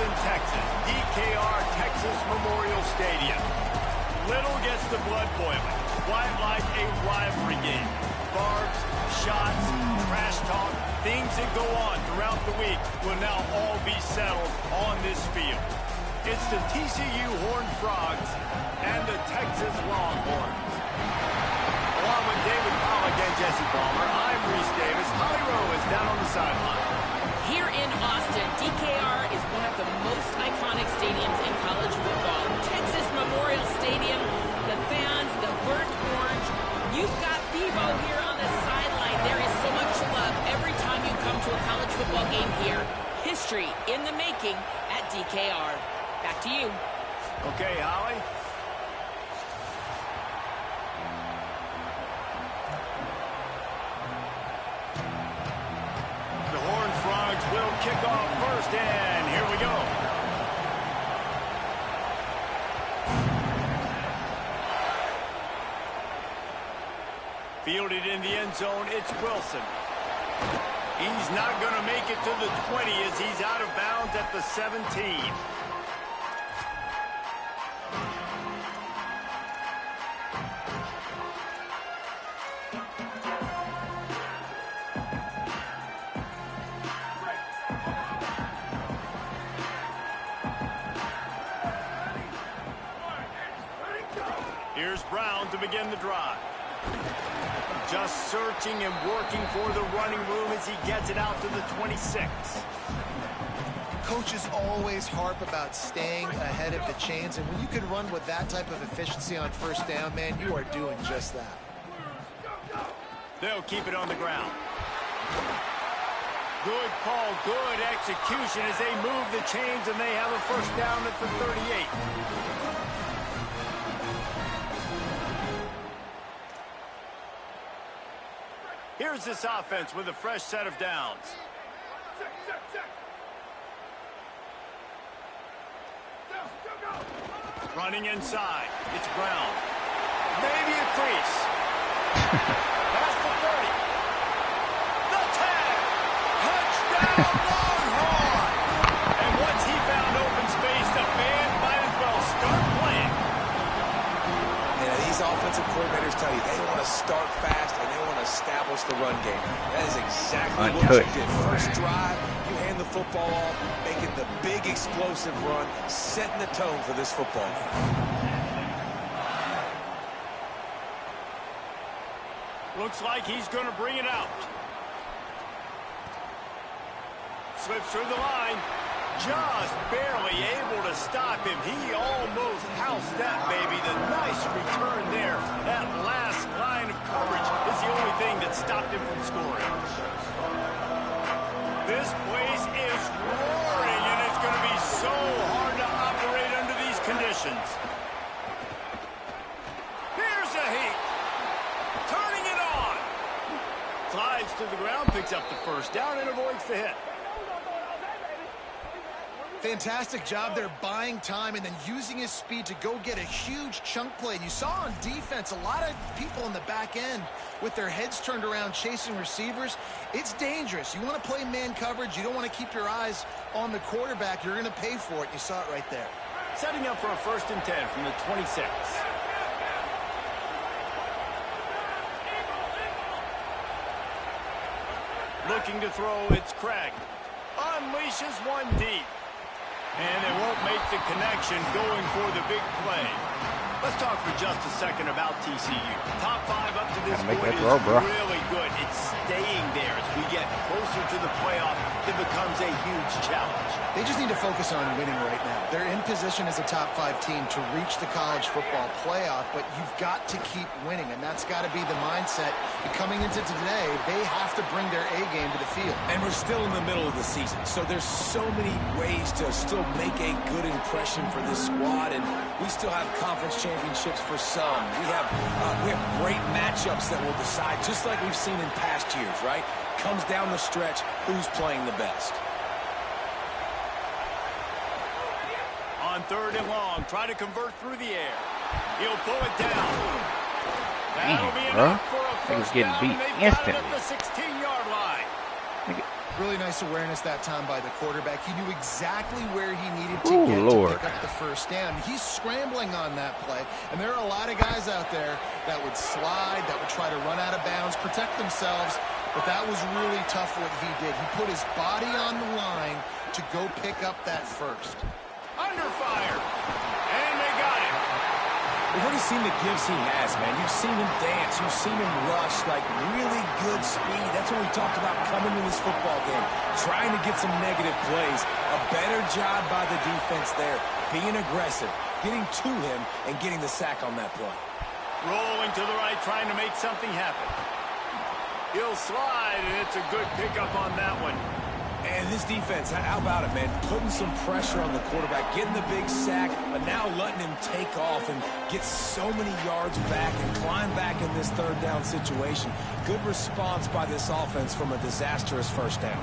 Austin, Texas, DKR Texas Memorial Stadium. Little gets the blood boiling, quite like a rivalry game. Barbs, shots, trash talk, things that go on throughout the week will now all be settled on this field. It's the TCU Horned Frogs and the Texas Longhorns. Along with David Pollack and Jesse Palmer, I'm Reese Davis. Holly Rowe is down on the sideline. Here in Austin, DKR is one of the most iconic stadiums in college football. Texas Memorial Stadium, the fans, the burnt orange. You've got Bevo here on the sideline. There is so much love every time you come to a college football game here. History in the making at DKR. Back to you. Okay, Holly. The Horned Frogs will kick off first, and here we go. Fielded in the end zone, it's Wilson. He's not going to make it to the 20 as he's out of bounds at the 17. Here's Brown to begin the drive. Just searching and working for the running room as he gets it out to the 26. Coaches always harp about staying ahead of the chains, and when you can run with that type of efficiency on first down, man, you are doing just that. They'll keep it on the ground. Good call, good execution as they move the chains, and they have a first down at the 38. Here's this offense with a fresh set of downs. Running inside. It's Brown. Maybe a crease. Past the 30. The tag. Touchdown Longhorn. And once he found open space, the band might as well start playing. Yeah, these offensive coordinators tell you they want to start fast and they want to establish the run game. That is exactly what you did. First drive, you hand the football off, making the big explosive run, setting the tone for this football game. Looks like he's going to bring it out. Slips through the line. Just barely able to stop him. He almost housed that baby. The nice return there. That last line of coverage is the only thing that stopped him from scoring. This place is roaring, and it's going to be so hard to operate under these conditions. Here's the heat. Turning it on. Slides to the ground, picks up the first down, and avoids the hit. Fantastic job there buying time and then using his speed to go get a huge chunk play. And you saw on defense a lot of people in the back end with their heads turned around chasing receivers. It's dangerous. You want to play man coverage. You don't want to keep your eyes on the quarterback. You're going to pay for it. You saw it right there. Setting up for a 1st and 10 from the 26. Looking to throw, it's Craig. Unleashes one deep. And they won't make the connection going for the big play. Let's talk for just a second about TCU. Top 5 up to this point is really good. It's staying there as we get closer to the playoff. It becomes a huge challenge. They just need to focus on winning right now. They're in position as a top 5 team to reach the college football playoff, but you've got to keep winning, and that's got to be the mindset. And coming into today, they have to bring their A game to the field. And we're still in the middle of the season, so there's so many ways to still make a good impression for this squad, and we still have conference championships for some. We have great matchups that will decide, just like we've seen in past years, right? Comes down the stretch, who's playing the best. On 3rd and long, try to convert through the air. He'll pull it down. That'll be enough for a first down. They've got it at the 16-yard line. Really nice awareness that time by the quarterback. He knew exactly where he needed to get to pick up the first down. He's scrambling on that play, and there are a lot of guys out there that would slide, that would try to run out of bounds, protect themselves, but that was really tough what he did. He put his body on the line to go pick up that first. Under fire, and they got it. We've already seen the gifts he has, man. You've seen him dance. You've seen him rush, like really good speed. That's what we talked about coming to this football game, trying to get some negative plays. A better job by the defense there, being aggressive, getting to him, and getting the sack on that play. Rolling to the right, trying to make something happen. He'll slide, and it's a good pickup on that one. And this defense, how about it, man? Putting some pressure on the quarterback, getting the big sack, but now letting him take off and get so many yards back and climb back in this third down situation. Good response by this offense from a disastrous first down.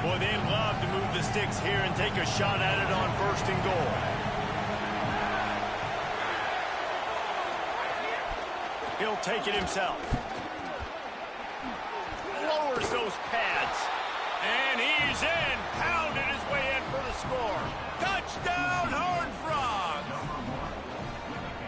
Boy, they love to move the sticks here and take a shot at it on first and goal. He'll take it himself. Lowers those pads. And he's in, pounded his way in for the score. Touchdown, Horned Frog!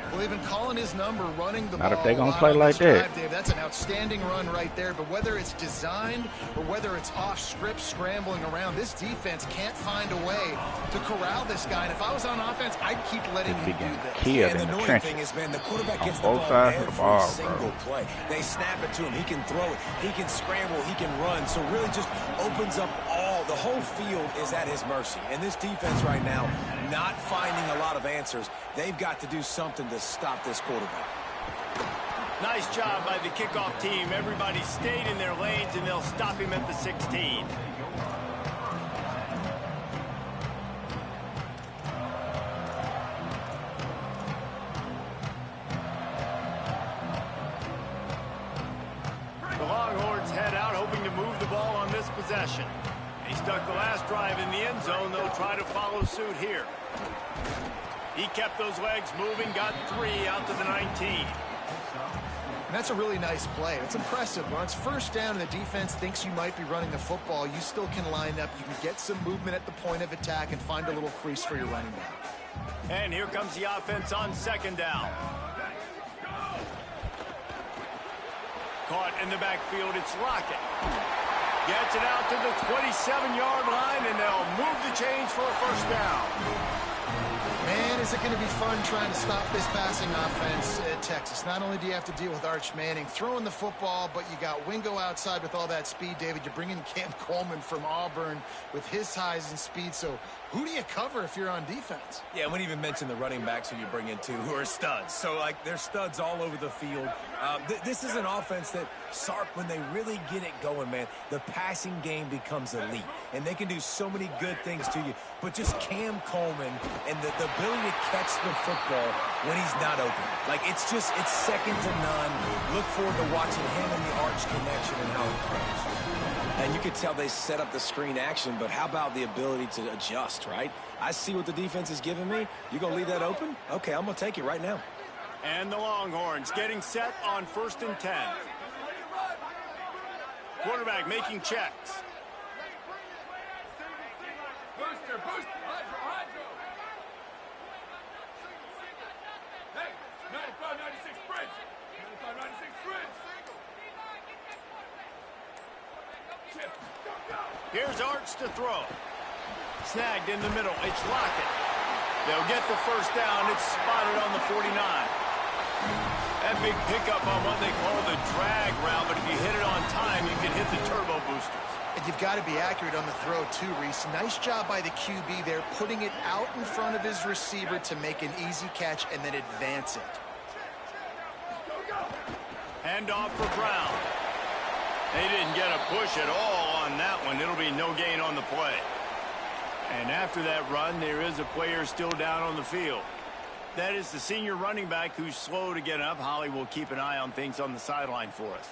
Well, they've been calling his number, running the ball. Not if they're going to play like that. Dave, that's an outstanding run right there. But whether it's designed or whether it's off script scrambling around, this defense can't find a way to corral this guy. And if I was on offense, I'd keep letting him do this. Yeah, and the annoying thing is, man, the quarterback gets the ball every single play. They snap it to him. He can throw it. He can scramble. He can run. So really just opens up the whole field is at his mercy. And this defense right now, not finding a lot of answers. They've got to do something to stop this quarterback. Nice job by the kickoff team. Everybody stayed in their lanes, and they'll stop him at the 16. The Longhorns head out, hoping to move the ball on this possession. He stuck the last drive in the end zone. They'll try to follow suit here. He kept those legs moving, got 3 out to the 19. And that's a really nice play. It's impressive. When it's first down and the defense thinks you might be running the football, you still can line up. You can get some movement at the point of attack and find a little crease for your running back. And here comes the offense on second down. Caught in the backfield, it's Lockett. Gets it out to the 27-yard line, and they'll move the chains for a first down. Man, is it going to be fun trying to stop this passing offense at Texas. Not only do you have to deal with Arch Manning throwing the football, but you got Wingo outside with all that speed, David. You're bringing Cam Coleman from Auburn with his size and speed. So who do you cover if you're on defense? Yeah, we didn't even mention the running backs who you bring in, too, who are studs. So, like, they're studs all over the field. This is an offense that, Sark, when they really get it going, man, the passing game becomes elite. And they can do so many good things to you. But just Cam Coleman and the ability to catch the football when he's not open. Like, it's second to none. Look forward to watching him and the Arch connection and how it grows. And you could tell they set up the screen action, but how about the ability to adjust, right? I see what the defense is giving me. You going to leave that open? Okay, I'm going to take it right now. And the Longhorns getting set on 1st and 10. Quarterback making checks. Booster, hydro. Hey, 95-96 bridge. 95-96 bridge. Here's Arch to throw. Snagged in the middle. It's Lockett. They'll get the first down. It's spotted on the 49. That big pickup on what they call the drag route, but if you hit it on time, you can hit the turbo boosters. And you've got to be accurate on the throw, too, Reese. Nice job by the QB there, putting it out in front of his receiver to make an easy catch and then advance it. Handoff for Brown. They didn't get a push at all on that one. It'll be no gain on the play. And after that run, there is a player still down on the field. That is the senior running back who's slow to get up. Holly will keep an eye on things on the sideline for us.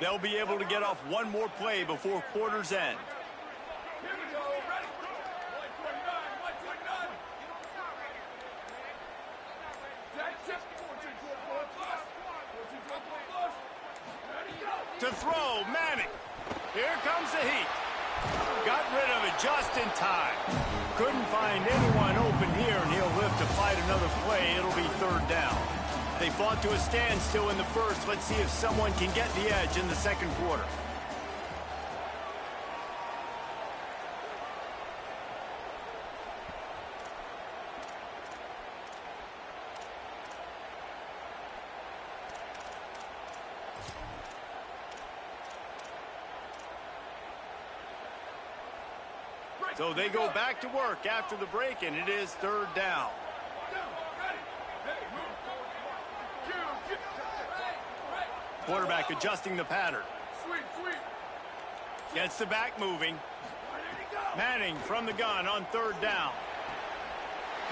They'll be able to get off one more play before quarter's end. Here we go, ready. 129. To throw, Manning. Here comes the heat. Got rid of it just in time. Couldn't find anyone open here, and he'll live to fight another play. It'll be third down. They fought to a standstill in the first. Let's see if someone can get the edge in the second quarter. So they go back to work after the break, and it is third down. Quarterback adjusting the pattern. Gets the back moving. Manning from the gun on third down.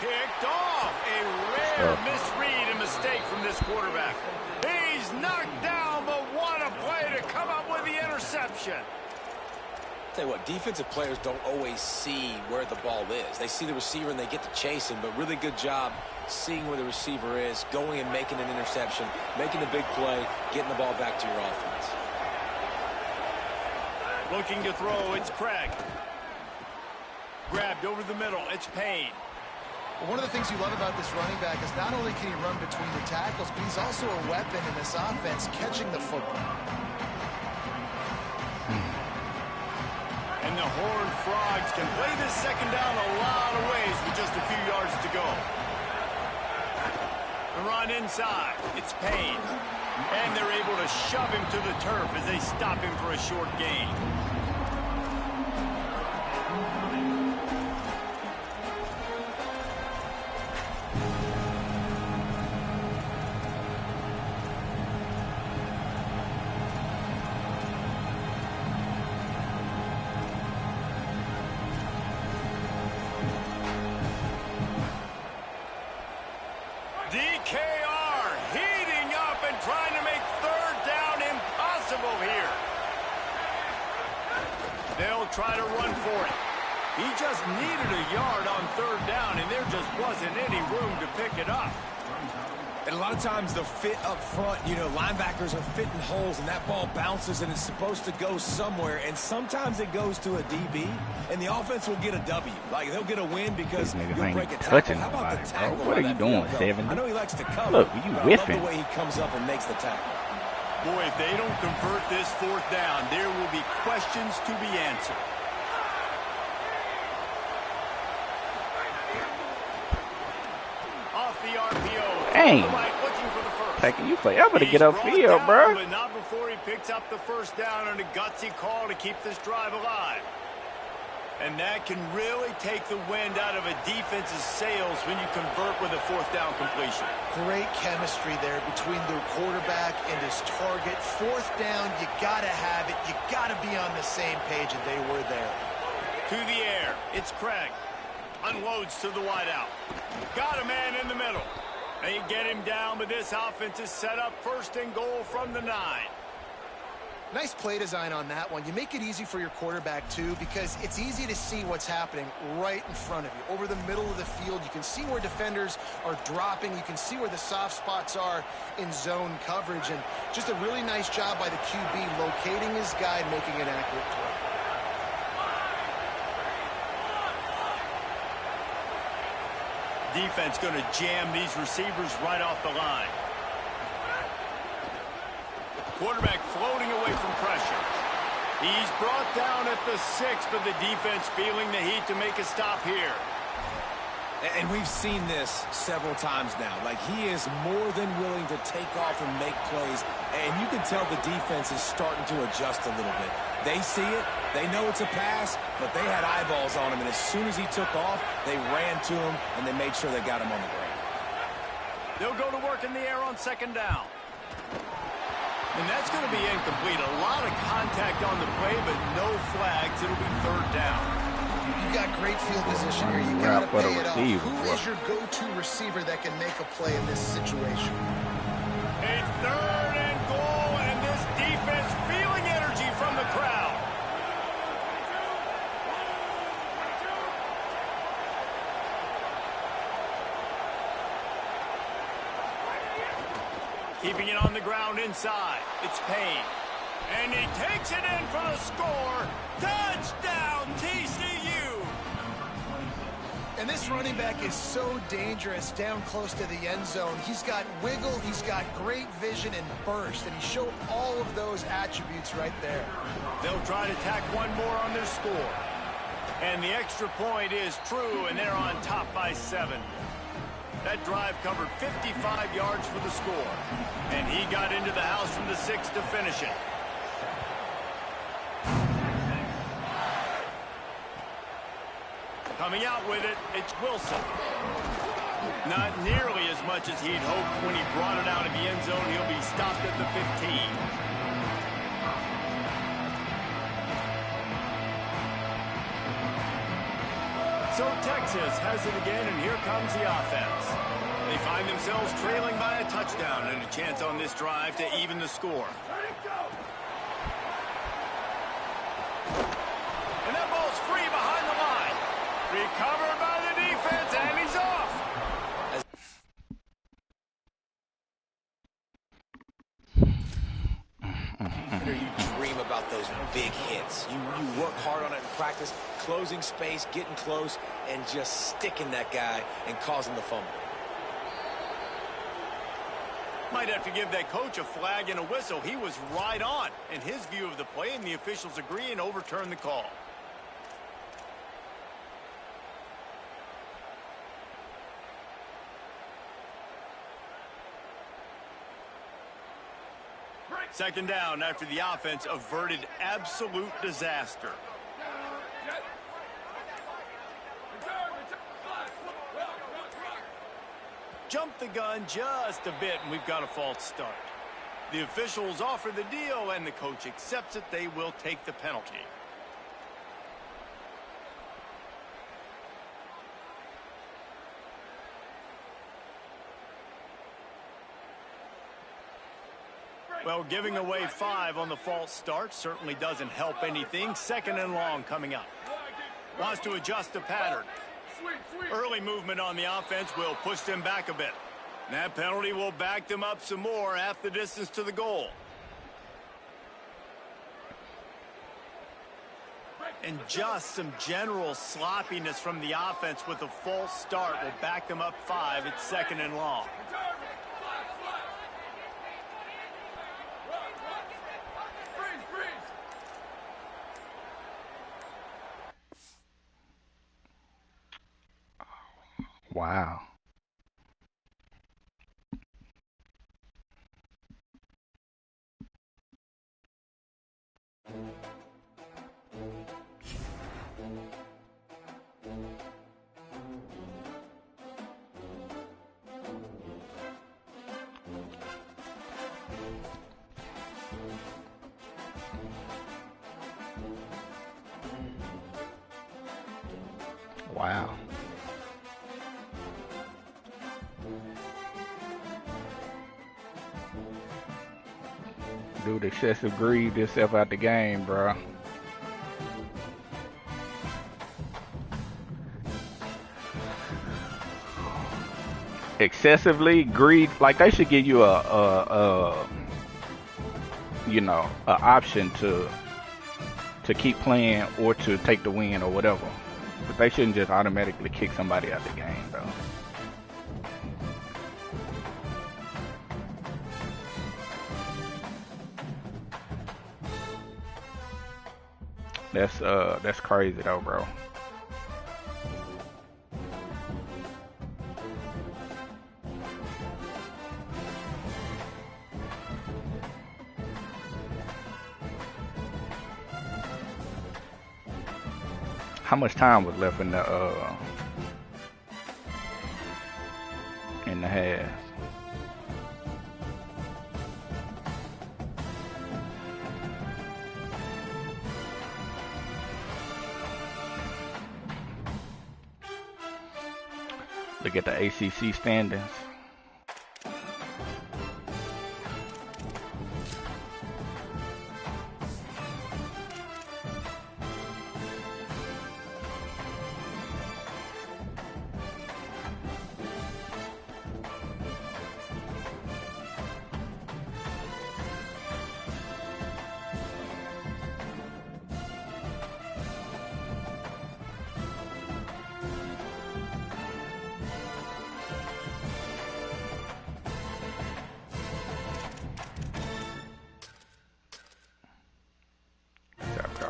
Picked off. A rare misread and mistake from this quarterback. He's knocked down, but what a play to come up with the interception. Tell you what, defensive players don't always see where the ball is. They see the receiver and they get to chase him, but really good job seeing where the receiver is, going and making an interception, making a big play, getting the ball back to your offense. Looking to throw, it's Craig. Grabbed over the middle, it's Payne. Well, one of the things you love about this running back is not only can he run between the tackles, but he's also a weapon in this offense, catching the football. And the Horned Frogs can play this second down a lot of ways with just a few yards to go. The run inside. It's Payne. And they're able to shove him to the turf as they stop him for a short gain. DKR heating up and trying to make third down impossible here. They'll try to run for it. He just needed a yard on third down, and there just wasn't any room to pick it up. And a lot of times the fit up front, you know, linebackers are fitting holes, and that ball bounces, and it's supposed to go somewhere, and sometimes it goes to a DB, and the offense will get a W. Like, they'll get a win because you'll break a tackle. How about the tackle? What are you doing, Seven? I know he likes to cover. Look, you whiffing. I love the way he comes up and makes the tackle. Boy, if they don't convert this fourth down, there will be questions to be answered. Off the RPO. Dang. Right, looking for the first. Taking you forever to get He's upfield, brought bro. down, but not before he picks up the first down on a gutsy call to keep this drive alive. And that can really take the wind out of a defense's sails when you convert with a fourth down completion. Great chemistry there between the quarterback and his target. Fourth down, you got to have it. You got to be on the same page, and they were there. To the air, it's Craig. Unloads to the wideout. Got a man in the middle. They get him down, but this offense is set up first and goal from the 9. Nice play design on that one. You make it easy for your quarterback, too, because it's easy to see what's happening right in front of you. Over the middle of the field, you can see where defenders are dropping. You can see where the soft spots are in zone coverage. And just a really nice job by the QB locating his guy and making an accurate throw. Defense going to jam these receivers right off the line. Quarterback floating away from pressure. He's brought down at the 6, but the defense feeling the heat to make a stop here. And we've seen this several times now. Like, he is more than willing to take off and make plays. And you can tell the defense is starting to adjust a little bit. They see it. They know it's a pass, but they had eyeballs on him. And as soon as he took off, they ran to him, and they made sure they got him on the ground. They'll go to work in the air on second down. And that's going to be incomplete. A lot of contact on the play, but no flags. It'll be third down. You got great field position here. You got to pay it off. Who is your go-to receiver that can make a play in this situation? A third and goal, and this defense feeling energy from the crowd. Keeping it on the ground inside. It's Payne. And he takes it in for the score. Touchdown, TCU! And this running back is so dangerous down close to the end zone. He's got wiggle, he's got great vision and burst, and he showed all of those attributes right there. They'll try to tack one more on their score. And the extra point is true, and they're on top by 7. That drive covered 55 yards for the score. And he got into the house from the 6 to finish it. Coming out with it, it's Wilson. Not nearly as much as he'd hoped when he brought it out of the end zone. He'll be stopped at the 15. So Texas has it again, and here comes the offense. They find themselves trailing by a touchdown and a chance on this drive to even the score. And that ball's free behind the line. Recovered by the defense, and he's off. You dream about those big hits. You work hard on it in practice, closing space, getting close, and just sticking that guy and causing the fumble. Might have to give that coach a flag and a whistle. He was right on in his view of the play, and the officials agree and overturn the call. Second down after the offense averted absolute disaster. Jumped the gun just a bit, and we've got a false start. The officials offer the deal, and the coach accepts it. They will take the penalty. Well, giving away 5 on the false start certainly doesn't help anything. Second and long coming up. Wants to adjust the pattern. Early movement on the offense will push them back a bit. That penalty will back them up some more, half the distance to the goal. And just some general sloppiness from the offense with a false start will back them up 5 at second and long. Wow. Wow. Dude, excessive greed himself out the game, bro. Excessively greed, like they should give you a option to keep playing or to take the win or whatever. But they shouldn't just automatically kick somebody out the game, though. That's crazy though, bro. How much time was left in the half? Look at the ACC standings.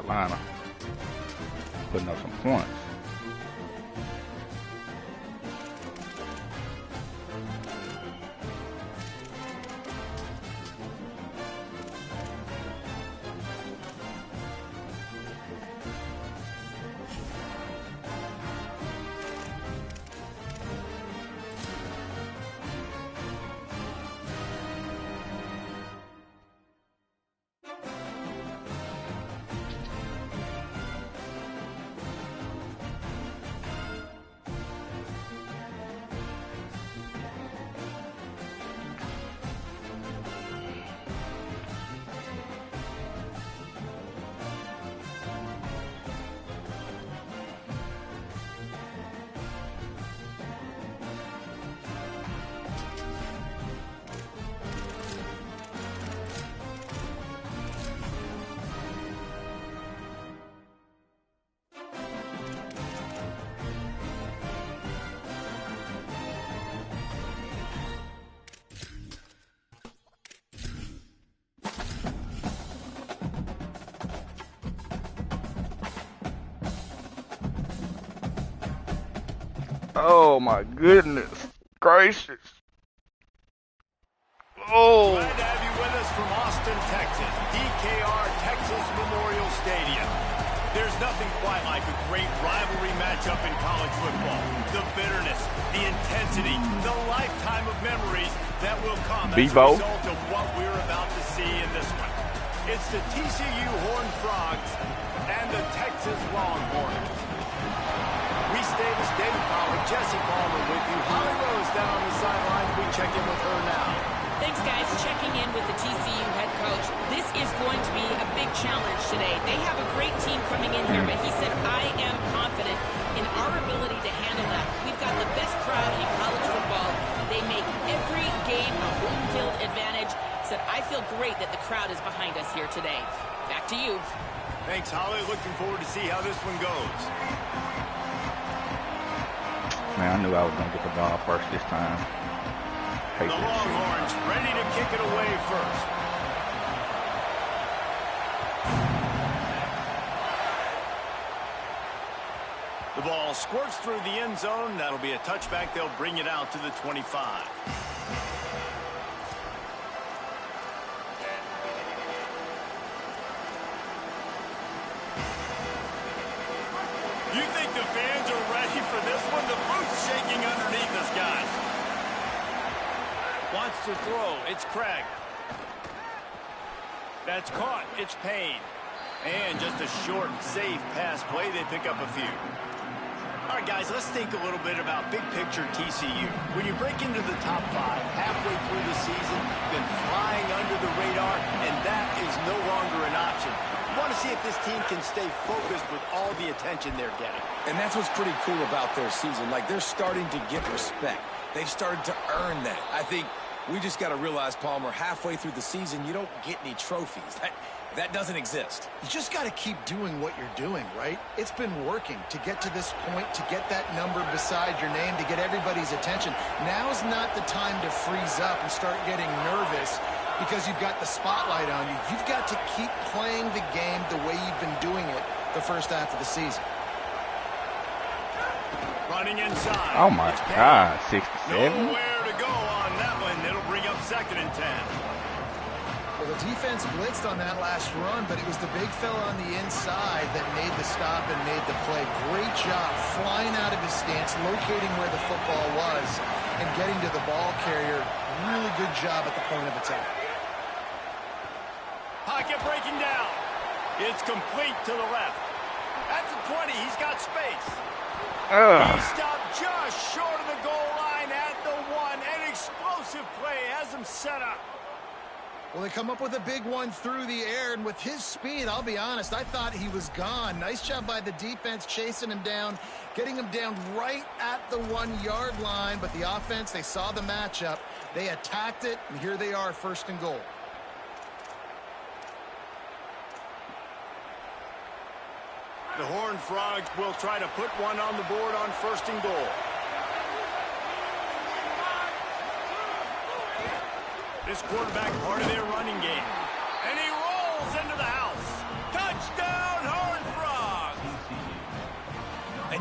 Carolina putting up some points. Oh my goodness gracious. Oh. Glad to have you with us from Austin, Texas, DKR Texas Memorial Stadium. There's nothing quite like a great rivalry matchup in college football. The bitterness, the intensity, the lifetime of memories that will come as a result of what we're about to see in this one. It's the TCU Horned Frogs and the Texas Longhorns. Reese Davis, David Pollack, Jesse Palmer with you. Holly Rose down on the sidelines. We check in with her now. Thanks, guys. Checking in with the TCU head coach. This is going to be a big challenge today. They have a great team coming in here, but he said, I am confident in our ability to handle that. We've got the best crowd in college football. They make every game a home field advantage. He said, I feel great that the crowd is behind us here today. Back to you. Thanks, Holly. Looking forward to see how this one goes. Man, I knew I was going to get the ball first this time. The Longhorns ready to kick it away first. The ball squirts through the end zone. That'll be a touchback. They'll bring it out to the 25. You think the fans are ready for this one? The booth's shaking underneath us, guys. Wants to throw. It's Craig. That's caught. It's Payne. And just a short, safe pass play. They pick up a few. All right, guys, let's think a little bit about big-picture TCU. When you break into the top 5 halfway through the season, been flying under the radar, and that is no longer an option. You want to see if this team can stay focused with all the attention they're getting. And that's what's pretty cool about their season. Like, they're starting to get respect. They've started to earn that. I think we just got to realize, Palmer, halfway through the season, you don't get any trophies. That doesn't exist. You just got to keep doing what you're doing, right? It's been working to get to this point, to get that number beside your name, to get everybody's attention. Now's not the time to freeze up and start getting nervous because you've got the spotlight on you. You've got to keep playing the game the way you've been doing it the first half of the season. Running inside. Oh my God, 67. Nowhere to go on that one. It'll bring up 2nd and 10. Well, the defense blitzed on that last run, but it was the big fella on the inside that made the stop and made the play. Great job flying out of his stance, locating where the football was, and getting to the ball carrier. Really good job at the point of attack. Pocket breaking down. It's complete to the left. At the 20, he's got space. He stopped just short of the goal line at the 1. An explosive play has him set up. Well, they come up with a big one through the air, and with his speed, I'll be honest, I thought he was gone. Nice job by the defense chasing him down, getting him down right at the 1-yard line, but the offense, they saw the matchup, they attacked it, and here they are, 1st and goal. The Horned Frogs will try to put one on the board on 1st and goal. This quarterback part of their running game. And he rolls into the house. Touchdown,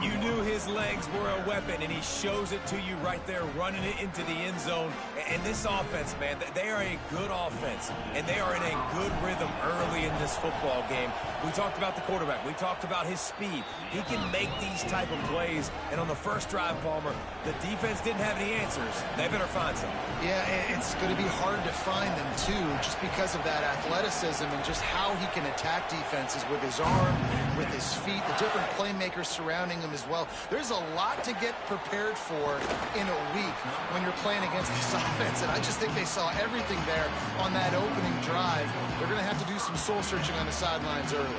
You knew his legs were a weapon, and he shows it to you right there, running it into the end zone. And this offense, man, they are a good offense, and they are in a good rhythm early in this football game. We talked about the quarterback. We talked about his speed. He can make these type of plays, and on the first drive, Palmer, the defense didn't have any answers. They better find some. Yeah, it's going to be hard to find them, too, just because of that athleticism and just how he can attack defenses with his arm, with his feet, the different playmakers surrounding him as well. There's a lot to get prepared for in a week when you're playing against this offense, and I just think they saw everything there on that opening drive. They're going to have to do some soul-searching on the sidelines early.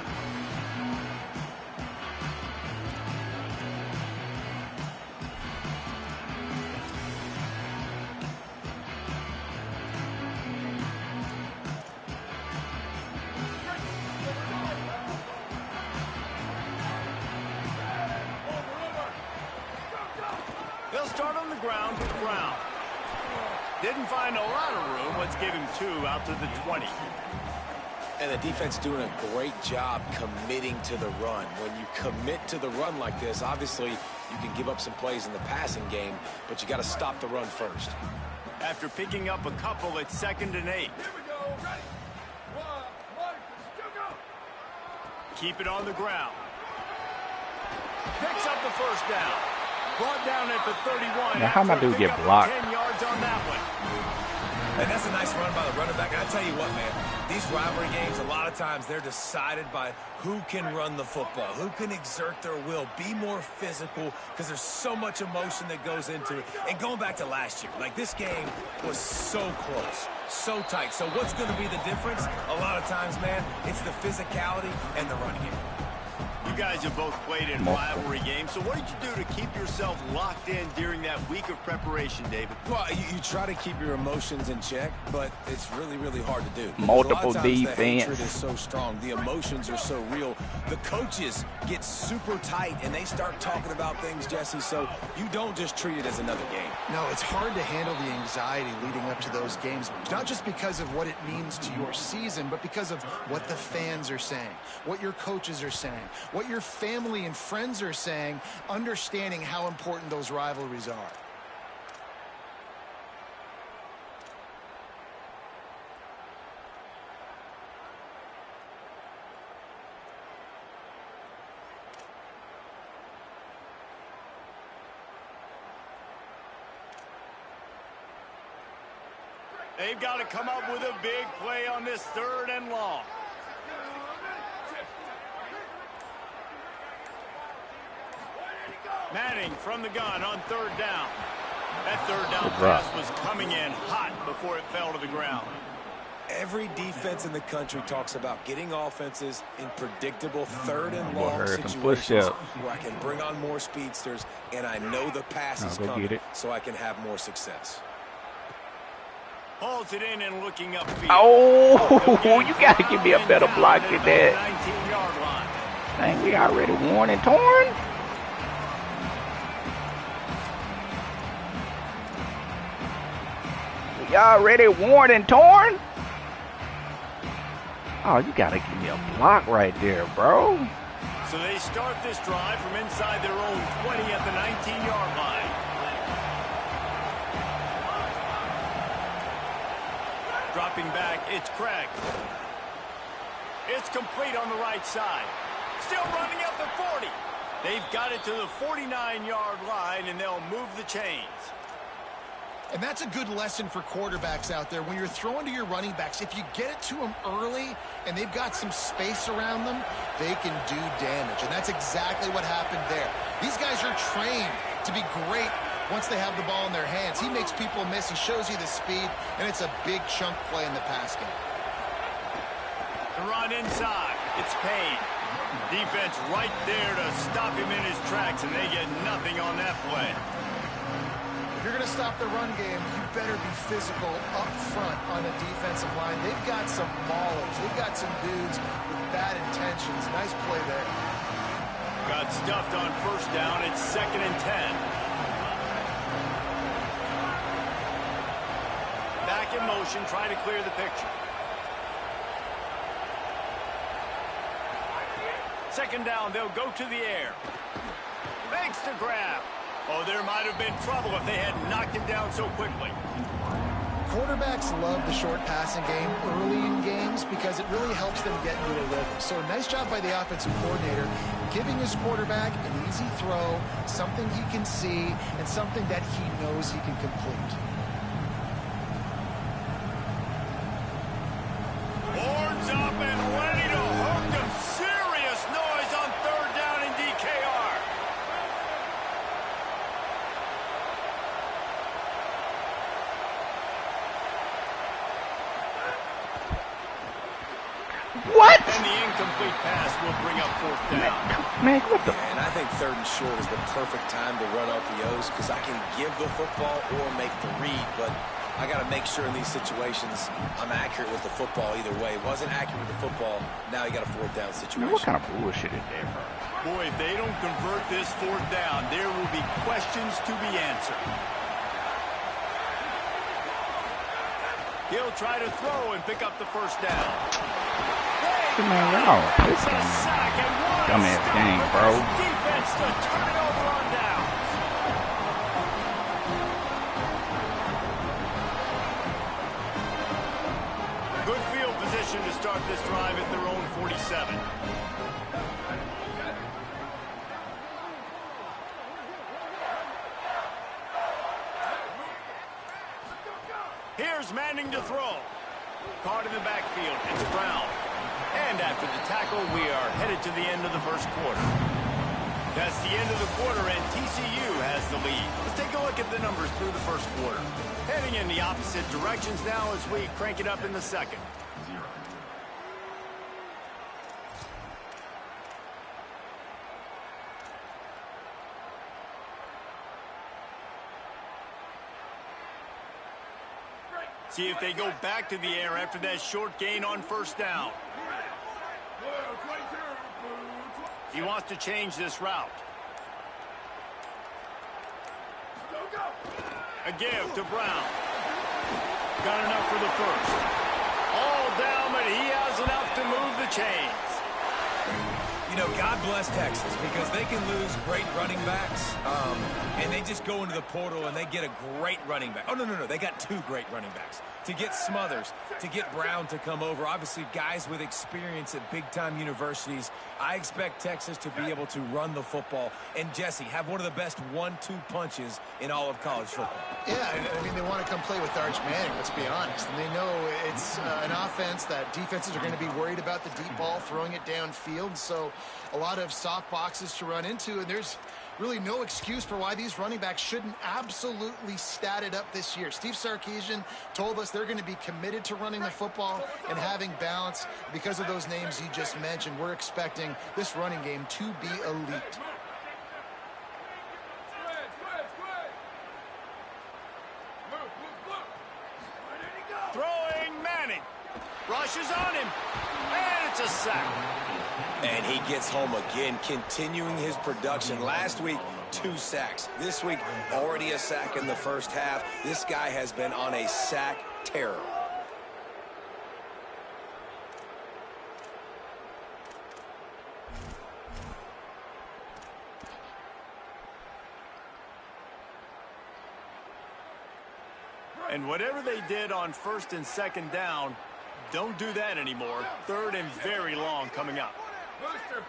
They'll start on the ground with Brown. Didn't find a lot of room. Let's give him 2 out to the 20. And the defense doing a great job committing to the run. When you commit to the run like this, obviously you can give up some plays in the passing game, but you got to stop the run first. After picking up a couple, it's 2nd and 8. Here we go. Ready? 1, 2, go. Keep it on the ground. Picks up the first down. Brought down at the 31. Now, how am I do get blocked? 10 yards on that one. And that's a nice run by the running back. And I tell you what, man, these rivalry games, a lot of times they're decided by who can run the football, who can exert their will, be more physical, because there's so much emotion that goes into it. And going back to last year, like this game was so close, so tight. So what's going to be the difference? A lot of times, man, it's the physicality and the run game. You guys have both played in rivalry games, so what did you do to keep yourself locked in during that week of preparation, David? Well, you try to keep your emotions in check, but it's really, really hard to do. Multiple a lot of times defense. The hatred is so strong. The emotions are so real. The coaches get super tight, and they start talking about things, Jesse, so you don't just treat it as another game. No, it's hard to handle the anxiety leading up to those games, not just because of what it means to your season, but because of what the fans are saying, what your coaches are saying, what your family and friends are saying, understanding how important those rivalries are. They've got to come up with a big play on this 3rd and long. Manning from the gun on 3rd down. That 3rd down pass was coming in hot before it fell to the ground. Every defense in the country talks about getting offenses in predictable 3rd and long situations where I can bring on more speedsters and I know the pass is coming so I can have more success. Hauls it in and looking upfield. Oh, you got to give me a better block than that. 19-yard line. Dang, we already worn and torn. We already worn and torn. Oh, you got to give me a block right there, bro. So they start this drive from inside their own 20 at the 19-yard line. Dropping back, it's Craig. It's complete on the right side. Still running up the 40. They've got it to the 49-yard line, and they'll move the chains. And that's a good lesson for quarterbacks out there. When you're throwing to your running backs, if you get it to them early and they've got some space around them, they can do damage. And that's exactly what happened there. These guys are trained to be great once they have the ball in their hands. He makes people miss. He shows you the speed, and it's a big chunk play in the pass game. The run inside. It's Payne. Defense right there to stop him in his tracks, and they get nothing on that play. If you're going to stop the run game, you better be physical up front on a defensive line. They've got some maulers. They've got some dudes with bad intentions. Nice play there. Got stuffed on 1st down. It's 2nd and 10. Back in motion, try to clear the picture. 2nd down, they'll go to the air. Makes the grab. Oh, there might have been trouble if they had knocked him down so quickly. Quarterbacks love the short passing game early in games because it really helps them get into a rhythm. So nice job by the offensive coordinator giving his quarterback an easy throw, something he can see, and something that he knows he can complete. Horns up and ready to hook them. Serious noise on third down in DKR. What? And the incomplete pass will bring up fourth down. Man, what the? And I think 3rd and short is the perfect time to run RPOs because I can give the football or make the read, but I got to make sure in these situations I'm accurate with the football either way. Wasn't accurate with the football, now you got a 4th down situation. Man, what kind of bullshit is that, bro? Boy, if they don't convert this 4th down, there will be questions to be answered. He'll try to throw and pick up the first down. Man, y'all It's a sack and one dumbass stop game, for bro. this defense to turn it over on downs. Good field position to start this drive at their own 47. Here's Manning to throw. Caught in the backfield. It's Brown. And after the tackle, we are headed to the end of the first quarter. That's the end of the quarter, and TCU has the lead. Let's take a look at the numbers through the first quarter. Heading in the opposite directions now as we crank it up in the second. See if they go back to the air after that short gain on first down. He wants to change this route. A give to Brown. Got enough for the first. All down, but he has enough to move the chains. You know, God bless Texas because they can lose great running backs, and they just go into the portal and they get a great running back. Oh, no. They got 2 great running backs. To get Smothers, to get Brown to come over, obviously guys with experience at big-time universities. I expect Texas to be able to run the football and, Jesse, have one of the best 1-2 punches in all of college football. Yeah, I mean, they want to come play with Arch Manning, let's be honest. And they know it's an offense that defenses are going to be worried about the deep ball, throwing it downfield. So a lot of soft boxes to run into, and there's really no excuse for why these running backs shouldn't absolutely stat it up this year. Steve Sarkisian told us they're going to be committed to running the football and having balance. Because of those names you just mentioned, we're expecting this running game to be elite. Throwing Manning. Rushes on him. And it's a sack. And he gets home again, continuing his production. Last week, 2 sacks. This week, already a sack in the first half. This guy has been on a sack terror. And whatever they did on first and second down, don't do that anymore. Third and very long coming up. Booster!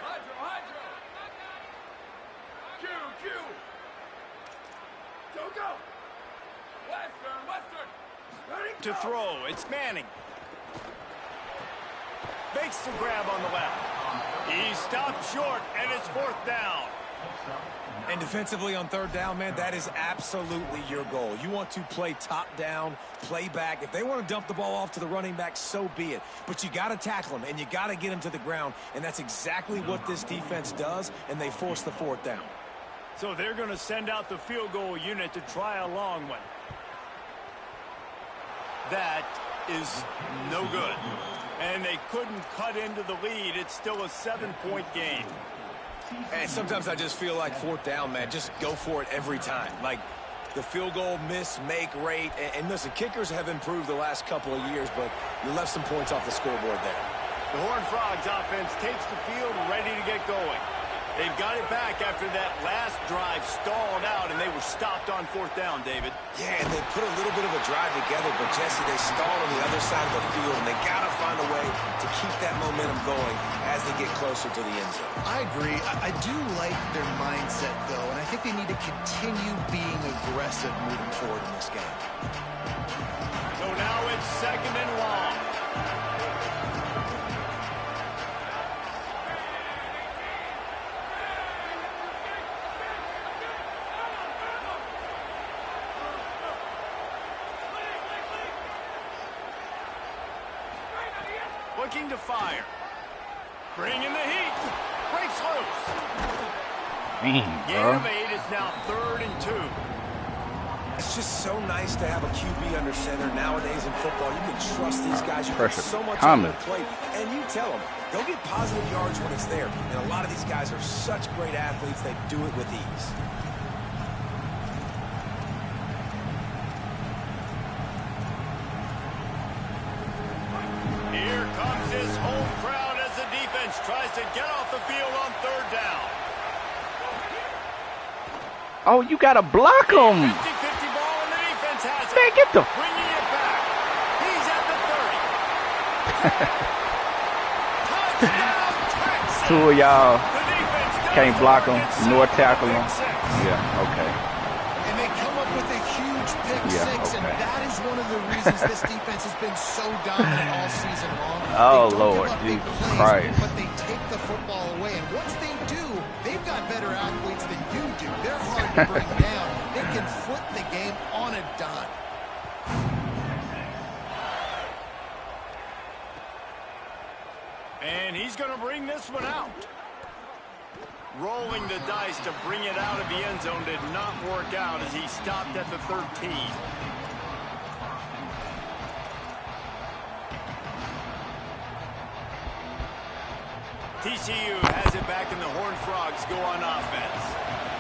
Hydro! Q! Go! Western! Ready, To throw, it's Manning. Makes the grab on the left. He stopped short, and it's 4th down. And defensively on third down, man, that is absolutely your goal. You want to play top down, play back. If they want to dump the ball off to the running back, so be it. But you got to tackle them, and you got to get them to the ground. And that's exactly what this defense does, and they force the 4th down. So they're going to send out the field goal unit to try a long one. That is no good. And they couldn't cut into the lead. It's still a 7-point game. And sometimes I just feel like 4th down, man, just go for it every time. Like the field goal miss, make rate. And listen, kickers have improved the last couple of years, but you left some points off the scoreboard there. The Horned Frogs offense takes the field ready to get going. They've got it back after that last drive stalled out, and they were stopped on 4th down, David. Yeah, and they put a little bit of a drive together, but, Jesse, they stalled on the other side of the field, and they got to find a way to keep that momentum going as they get closer to the end zone. I agree. I do like their mindset, though, and I think they need to continue being aggressive moving forward in this game. So now it's 2nd and long. Looking to fire. Bringing the heat. Breaks loose. Gain of 8 is now 3rd and 2. It's just so nice to have a QB under center. Nowadays in football, you can trust these guys. You put so much on their plate, and you tell them, go get positive yards when it's there. And a lot of these guys are such great athletes, they do it with ease. Here comes his home crowd as the defense tries to get off the field on 3rd down. Oh, you got to block him. 50-50 ball, and the defense has it. Man, get the... Bringing it back. He's at the 30. Touchdown, Texas. Two of y'all The defense can't block him nor tackle him. Pick 6. Yeah, okay. And they come up with a huge pick six, and that is one of the reasons this defense has been so dominant all season long. Oh, They don't Lord, give up big Jesus plays, Christ. But they take the football away, and once they do, they've got better athletes than you do. They're hard to bring down. They can flip the game on a dime. And he's going to bring this one out. Rolling the dice to bring it out of the end zone did not work out as he stopped at the 13. TCU has it back, and the Horned Frogs go on offense.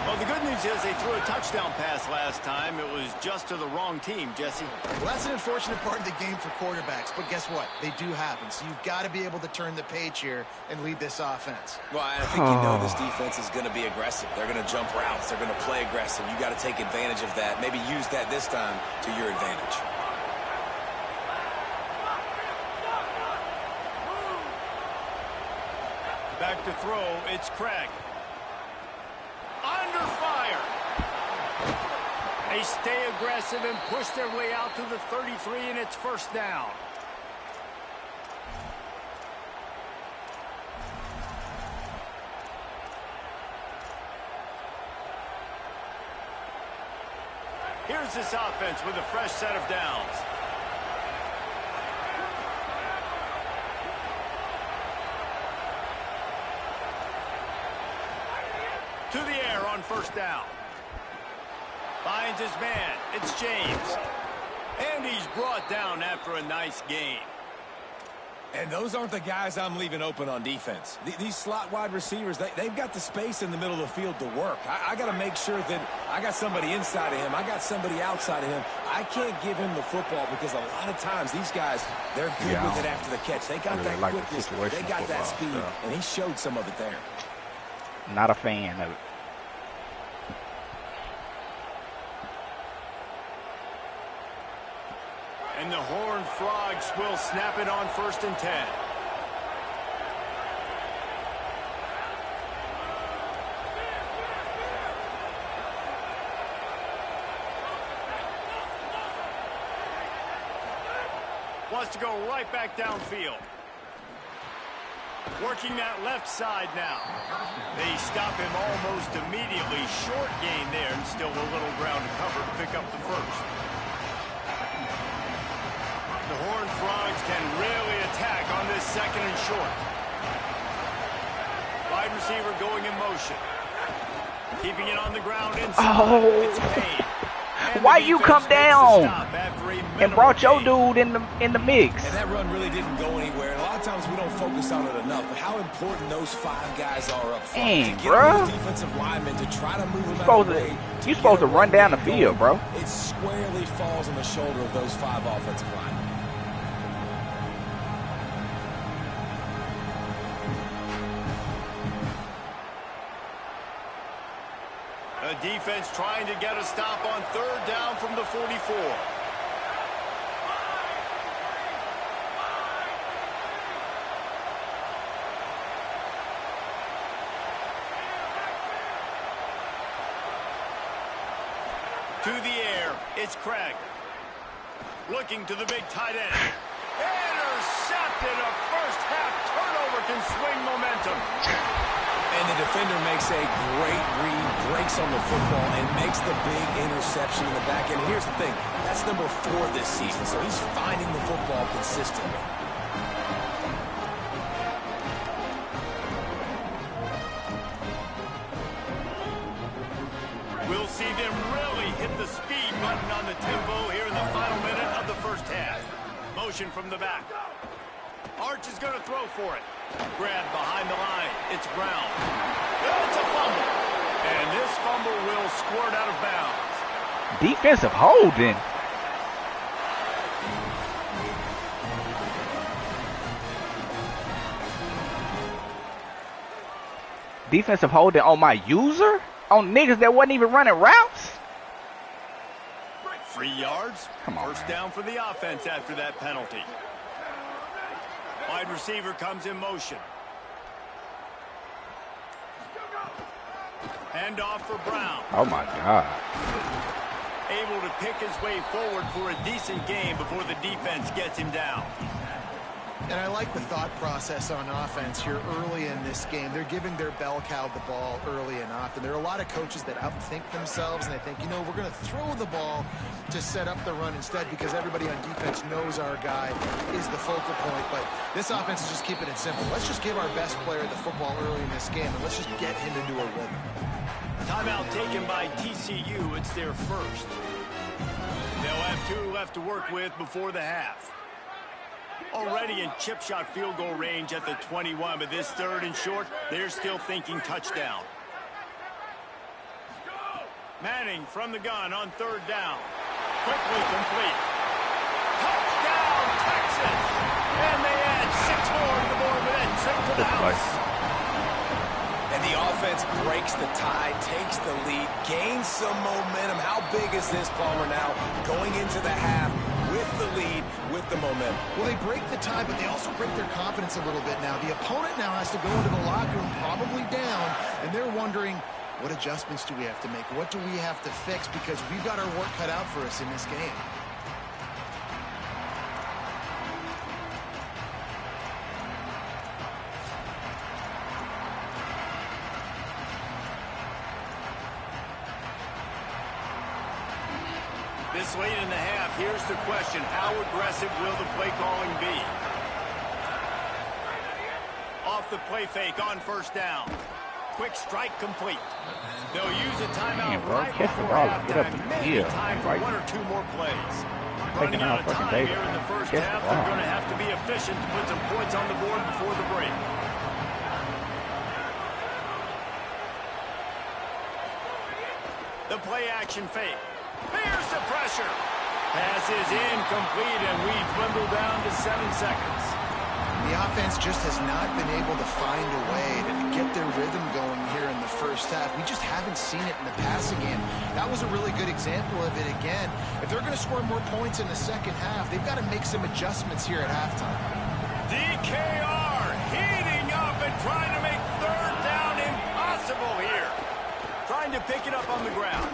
Well, the good news is they threw a touchdown pass last time. It was just to the wrong team, Jesse. Well, that's an unfortunate part of the game for quarterbacks, but guess what? They do happen, so you've got to be able to turn the page here and lead this offense. Well, I think you know this defense is going to be aggressive. They're going to jump routes. They're going to play aggressive. You got to take advantage of that. Maybe use that this time to your advantage. Back to throw, it's Craig. Under fire. They stay aggressive and push their way out to the 33, and it's 1st down. Here's this offense with a fresh set of downs. To the air on 1st down. Finds his man. It's James. And he's brought down after a nice gain. And those aren't the guys I'm leaving open on defense. These slot wide receivers, they've got the space in the middle of the field to work. I got to make sure that I got somebody inside of him. I got somebody outside of him. I can't give him the football because a lot of times these guys, they're good with it after the catch. They got that quickness. They got that speed, and he showed some of it there. Not a fan of it. And the Horned Frogs will snap it on 1st and 10. Wants to go right back downfield. Working that left side now. They stop him almost immediately. Short gain there, and still a little ground to cover to pick up the 1st. The Horned Frogs can really attack on this 2nd and short. Wide receiver going in motion. Keeping it on the ground inside. It's Payne. Why you come down and brought your dude in the mix? And that run really didn't go anywhere. And a lot of times we don't focus on it enough. But how important those 5 guys are up front. Dang, to get bro. those defensive linemen to try to move them out of the way. You're supposed to run down the field, bro. It squarely falls on the shoulder of those 5 offensive linemen. The defense trying to get a stop on third down from the 44. To the air, it's Craig. Looking to the big tight end. Intercepted. A first-half turnover can swing momentum. And the defender makes a great read, breaks on the football, and makes the big interception in the back end. Here's the thing. That's number 4 this season, so he's finding the football consistently. We'll see them really hit the speed button on the tempo here in the final minute of the first half. Motion from the back. Arch is going to throw for it. Grab behind the line. It's Brown. It's a fumble. And this fumble will squirt out of bounds. Defensive holding. Defensive holding on my user? On niggas that wasn't even running routes? 3 yards. Come on, First down for the offense after that penalty. Wide receiver comes in motion. Hand off for Brown. Oh my God. Able to pick his way forward for a decent game before the defense gets him down. And I like the thought process on offense here early in this game. They're giving their bell cow the ball early and often. There are a lot of coaches that outthink themselves, and they think, you know, we're going to throw the ball to set up the run instead because everybody on defense knows our guy is the focal point. But this offense is just keeping it simple. Let's just give our best player the football early in this game, and let's just get him into a rhythm. Timeout taken by TCU. It's their first. They'll have 2 left to work with before the half. Already in chip shot field goal range at the 21, but this 3rd and short, they're still thinking touchdown. Manning from the gun on 3rd down. Quickly complete. Touchdown, Texas! And they add 6 more to the board with that trip to the house. And the offense breaks the tie, takes the lead, gains some momentum. How big is this, Palmer, now going into the half with the lead, with the momentum? Well, they break the tie, but they also break their confidence a little bit now. The opponent now has to go into the locker room probably down, and they're wondering, what adjustments do we have to make? What do we have to fix? Because we've got our work cut out for us in this game. This late in the half, here's the question. How aggressive will the play calling be? Off the play fake on 1st down. Quick strike complete. They'll use a timeout right before halftime. Maybe time for 1 or 2 more plays. Running out of time here in the first half. They're going to have to be efficient to put some points on the board before the break. The play action fake. Here's the pressure. Pass is incomplete, and we dwindle down to 7 seconds. The offense just has not been able to find a way to get their rhythm going here in the first half. We just haven't seen it in the passing game. That was a really good example of it again. If they're going to score more points in the second half, they've got to make some adjustments here at halftime. DKR heating up and trying to make 3rd down impossible here. Trying to pick it up on the ground.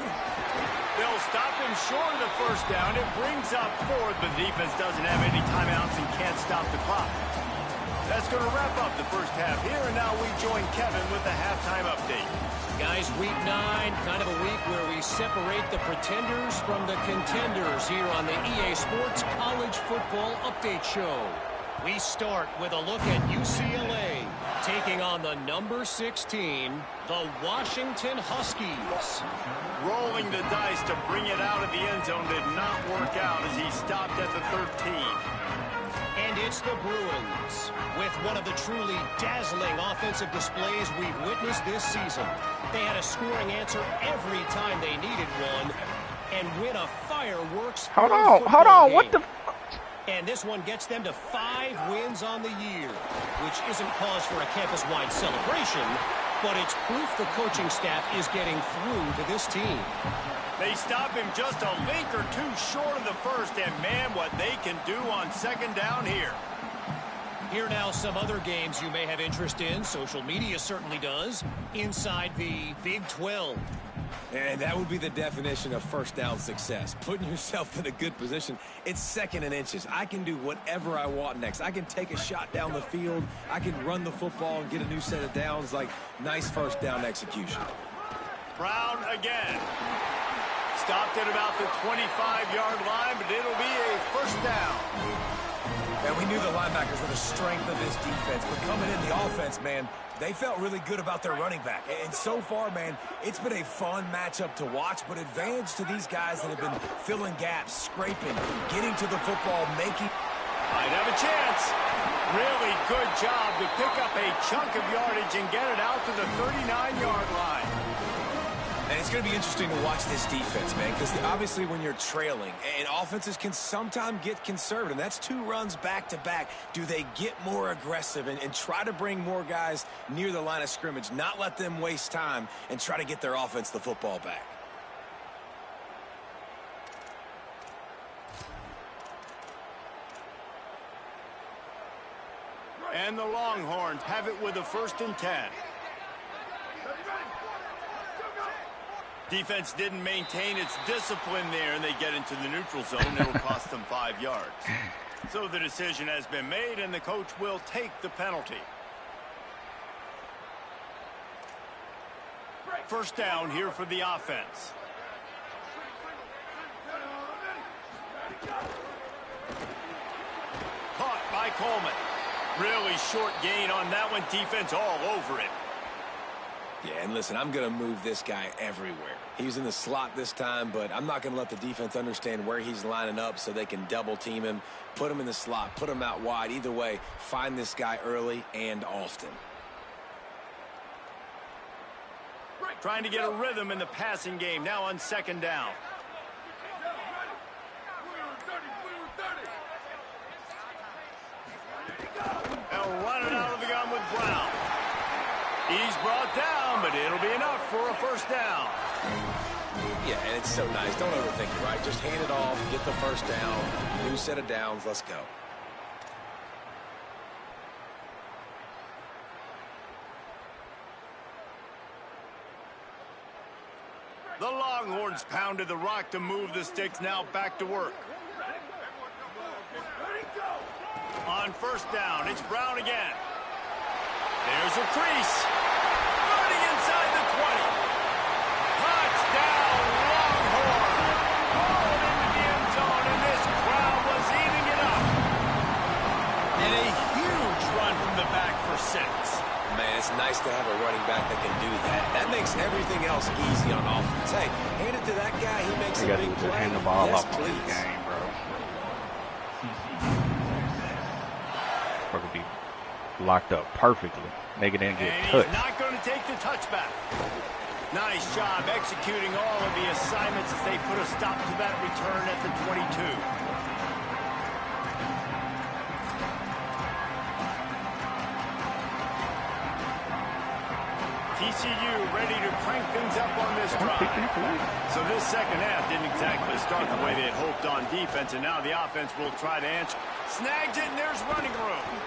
They'll stop him short of the 1st down. It brings up 4th, but the defense doesn't have any timeouts and can't stop the clock. That's going to wrap up the first half here, and now we join Kevin with the halftime update. Guys, week 9, kind of a week where we separate the pretenders from the contenders here on the EA Sports College Football Update Show. We start with a look at UCLA taking on the number 16, the Washington Huskies. Rolling the dice to bring it out of the end zone did not work out as he stopped at the 13. And it's the Bruins with one of the truly dazzling offensive displays we've witnessed this season. They had a scoring answer every time they needed one and win a fireworks. Hold on, what the? And this one gets them to 5 wins on the year, which isn't cause for a campus-wide celebration, but it's proof the coaching staff is getting through to this team. They stop him just a link or two short of the first, and man, what they can do on second down here. Here now some other games you may have interest in. Social media certainly does. Inside the Big 12. And that would be the definition of first down success. Putting yourself in a good position. It's second and inches. I can do whatever I want next. I can take a shot down the field. I can run the football and get a new set of downs. Like, nice first down execution. Brown again. Stopped at about the 25-yard line, but it'll be a first down. And we knew the linebackers were the strength of this defense, but coming in the offense, man, they felt really good about their running back. And so far, man, it's been a fun matchup to watch, but advantage to these guys that have been filling gaps, scraping, getting to the football, making... Might have a chance. Really good job to pick up a chunk of yardage and get it out to the 39-yard line. And it's going to be interesting to watch this defense, man, because obviously when you're trailing, and offenses can sometimes get conservative, and that's 2 runs back-to-back. Do they get more aggressive and try to bring more guys near the line of scrimmage, not let them waste time, and try to get their offense the football back? And the Longhorns have it with a 1st and 10. Defense didn't maintain its discipline there, and they get into the neutral zone. It'll cost them 5 yards. So the decision has been made, and the coach will take the penalty. First down here for the offense. Caught by Coleman. Really short gain on that one. Defense all over it. Yeah, and listen, I'm going to move this guy everywhere. He was in the slot this time, but I'm not going to let the defense understand where he's lining up so they can double-team him, put him in the slot, put him out wide. Either way, find this guy early and often. Trying to get a rhythm in the passing game now on second down. They'll run it out of the gun with Brown. He's brought down, but it'll be enough for a first down. Yeah, and it's so nice. Don't overthink it, right? Just hand it off, get the first down, new set of downs, let's go. The Longhorns pounded the rock to move the sticks, now back to work. On first down, it's Brown again. There's a crease. Running inside the 20. Touchdown, Longhorn. Hauled into the end zone, and this crowd was eating it up. And a huge run from the back for 6. Man, it's nice to have a running back that can do that. That makes everything else easy on offense. Hey, hand it to that guy. He makes a big play. Hand the ball yes, off please. in this game, bro. Could be locked up perfectly. Make it didn't get touched. He's not going to take the touchback. Nice job executing all of the assignments as they put a stop to that return at the 22. TCU ready to crank things up on this drive. So this second half didn't exactly start the way they had hoped on defense, and now the offense will try to answer. Snags it, and there's running room.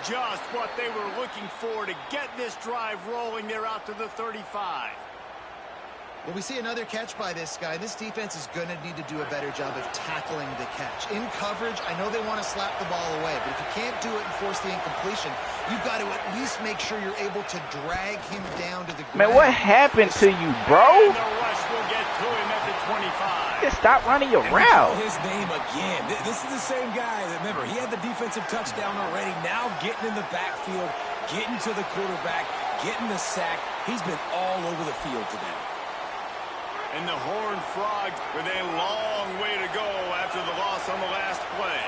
Just what they were looking for to get this drive rolling. They're out to the 35. Well, we see another catch by this guy. This defense is going to need to do a better job of tackling the catch. In coverage, I know they want to slap the ball away, but if you can't do it and force the incompletion, you've got to at least make sure you're able to drag him down to the ground. Man, what happened to you, bro? And the rush will get to him at the 25. Just stop running your And route. his name again. This is the same guy. Remember, he had the defensive touchdown already. Now getting in the backfield, getting to the quarterback, getting the sack. He's been all over the field today. And the Horned Frogs with a long way to go after the loss on the last play.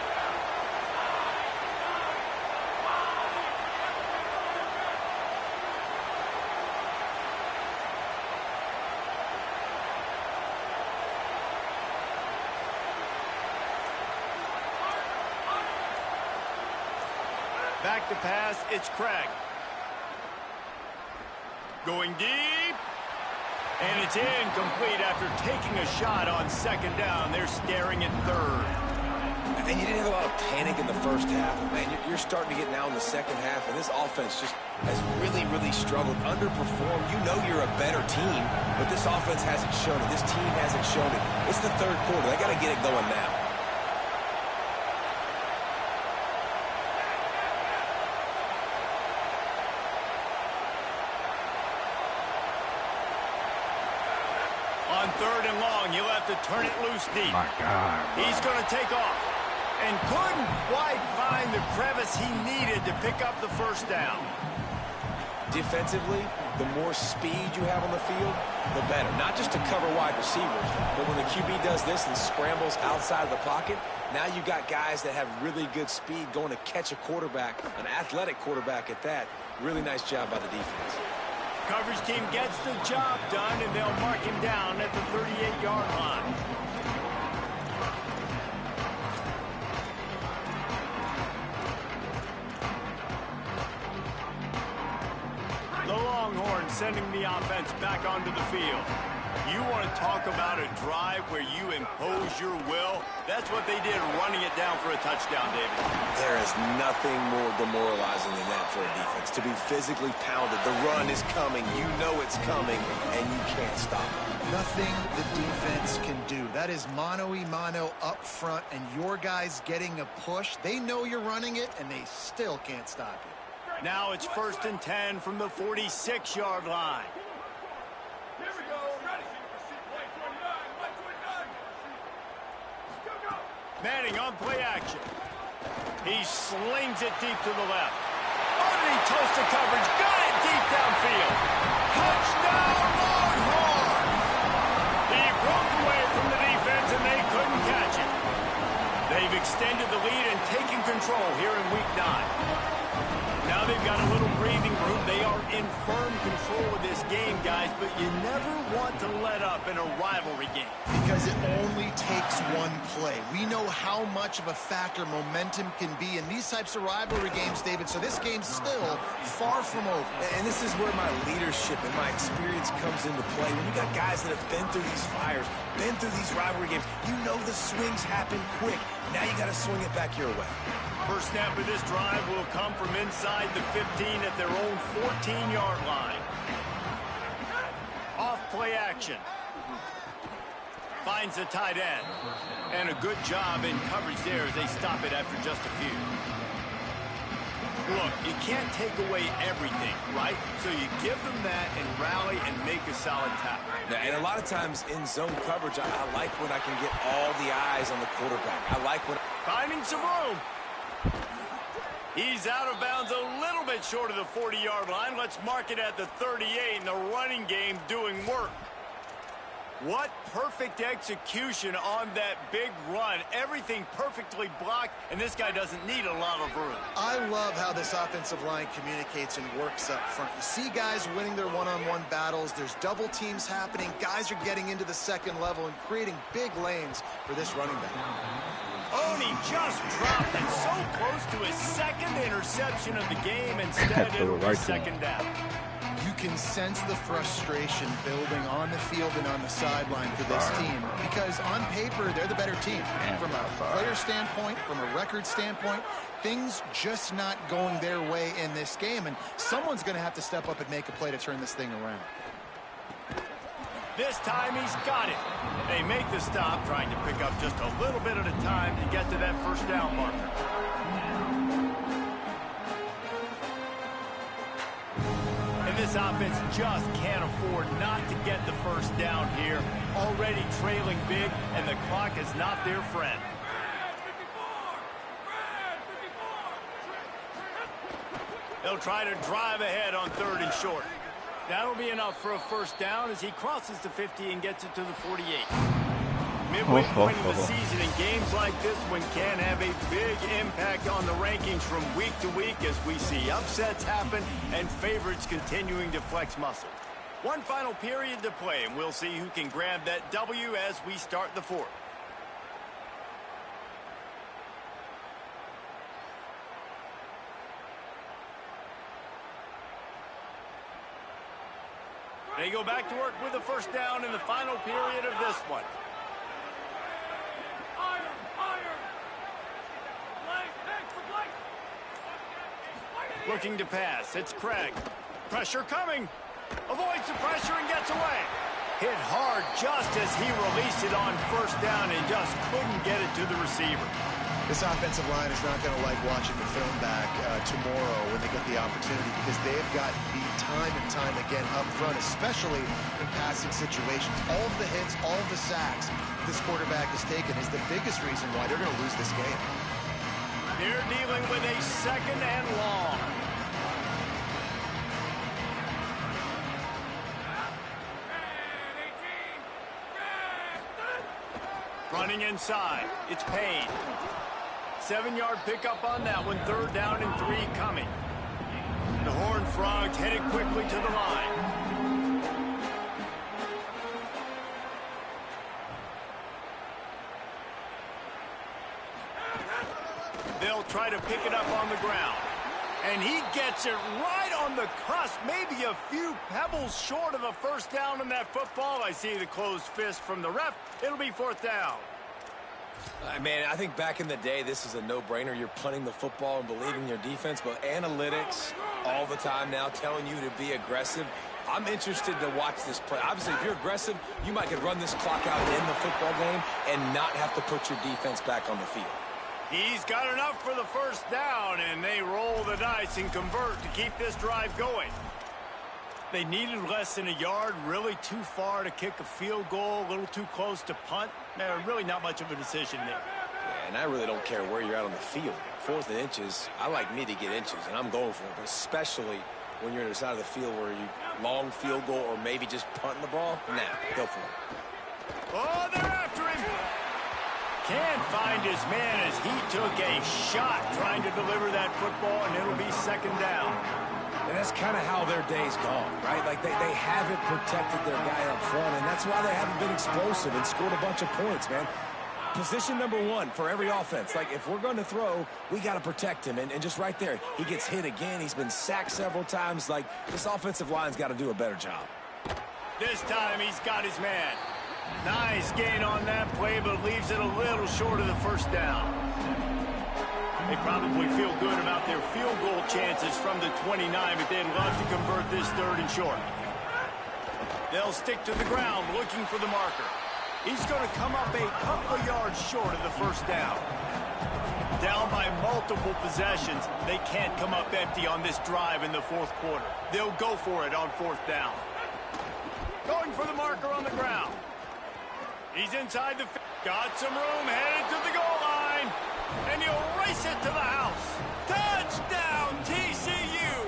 Back to pass, it's Craig. Going deep. And it's incomplete after taking a shot on second down. They're staring at third. And you didn't have a lot of panic in the first half. Man, you're starting to get now in the second half, and this offense just has really, really struggled, underperformed. You know you're a better team, but this offense hasn't shown it. This team hasn't shown it. It's the third quarter. They got to get it going now. On third and long, you'll have to turn it loose deep. My God. He's going to take off. And couldn't quite find the crevice he needed to pick up the first down. Defensively, the more speed you have on the field, the better. Not just to cover wide receivers, but when the QB does this and scrambles outside the pocket, now you got guys that have really good speed going to catch a quarterback, an athletic quarterback at that. Really nice job by the defense. Coverage team gets the job done, and they'll mark him down at the 38-yard line. The Longhorns sending the offense back onto the field. You want to talk about a drive where you impose your will? That's what they did, running it down for a touchdown, David. There is nothing more demoralizing than that for a defense. To be physically pounded, the run is coming, you know it's coming, and you can't stop it. Nothing the defense can do. That is mano-a-mano up front, and your guys getting a push. They know you're running it, and they still can't stop it. Now it's 1st and 10 from the 46-yard line. Here we go. Ready. White 29. White 29. Go, go. Manning on play action. He slings it deep to the left. Underneath toasted coverage. Got it deep downfield. Touchdown, Longhorns! He broke away from the defense, and they couldn't catch it. They've extended the lead and taken control here in Week 9. Now they've got a little breathing room. They are in firm control of this game, guys, but you never want to let up in a rivalry game. Because it only takes one play. We know how much of a factor momentum can be in these types of rivalry games, David, so this game's still far from over. And this is where my leadership and my experience comes into play. When you got guys that have been through these fires, been through these rivalry games, you know the swings happen quick. Now you got to swing it back your way. First snap of this drive will come from inside the 15 at their own 14-yard line. Off play action. Finds the tight end. And a good job in coverage there as they stop it after just a few. Look, you can't take away everything, right? So you give them that and rally and make a solid tackle. Yeah, and a lot of times in zone coverage, I like when I can get all the eyes on the quarterback. I like when... Finding some room. He's out of bounds a little bit short of the 40-yard line. Let's mark it at the 38, and the running game doing work. What perfect execution on that big run. Everything perfectly blocked, and this guy doesn't need a lot of room. I love how this offensive line communicates and works up front. You see guys winning their one-on-one battles. There's double teams happening. Guys are getting into the second level and creating big lanes for this running back. Oh, and he just dropped it. So close to his second interception of the game. Instead, it'll be second down. You can sense the frustration building on the field and on the sideline for this team because on paper, they're the better team. From a player standpoint, from a record standpoint, things just not going their way in this game, and someone's going to have to step up and make a play to turn this thing around. This time he's got it. They make the stop, trying to pick up just a little bit at a time to get to that first down marker. And this offense just can't afford not to get the first down here. Already trailing big, and the clock is not their friend. They'll try to drive ahead on 3rd and short. That'll be enough for a first down as he crosses the 50 and gets it to the 48. Midway point of the season, and games like this one can have a big impact on the rankings from week to week as we see upsets happen and favorites continuing to flex muscle. One final period to play, and we'll see who can grab that W as we start the 4th. They go back to work with a first down in the final period of this one. Looking to pass. It's Craig. Pressure coming. Avoids the pressure and gets away. Hit hard just as he released it on first down and just couldn't get it to the receiver. This offensive line is not going to like watching the film back tomorrow when they get the opportunity, because they've got beat time and time again up front, especially in passing situations. All of the hits, all of the sacks this quarterback has taken is the biggest reason why they're going to lose this game. They're dealing with a second and long. Running inside. It's Payne. 7-yard pickup on that one. 3rd down and 3 coming. The Horned Frogs headed quickly to the line. They'll try to pick it up on the ground. And he gets it right on the cusp, maybe a few pebbles short of a first down on that football. I see the closed fist from the ref. It'll be 4th down. Man, I think back in the day, this is a no-brainer. You're punting the football and believing your defense, but analytics all the time now telling you to be aggressive. I'm interested to watch this play. Obviously, if you're aggressive, you might could run this clock out in the football game and not have to put your defense back on the field. He's got enough for the first down, and they roll the dice and convert to keep this drive going. They needed less than a yard, really too far to kick a field goal, a little too close to punt. Really not much of a decision there. Yeah, and I really don't care where you're at on the field. 4th and inches, I like me to get inches, and I'm going for it, but especially when you're on the side of the field where you long field goal or maybe just punting the ball. Nah, go for it. Oh, they're after him. Can't find his man as he took a shot trying to deliver that football, and it'll be 2nd down. And that's kind of how their day's gone, right? Like they haven't protected their guy up front, and that's why they haven't been explosive and scored a bunch of points, man. Position number 1 for every offense. Like, if we're going to throw, we got to protect him. And just right there, he gets hit again. He's been sacked several times. Like, this offensive line's got to do a better job. This time he's got his man. Nice gain on that play, but leaves it a little short of the first down. They probably feel good about their field goal chances from the 29, but they'd love to convert this 3rd and short. They'll stick to the ground looking for the marker. He's going to come up a couple of yards short of the first down. Down by multiple possessions, they can't come up empty on this drive in the 4th quarter. They'll go for it on 4th down. Going for the marker on the ground. He's inside the... Got some room, headed to the goal line. And he'll race it to the house. Touchdown, TCU!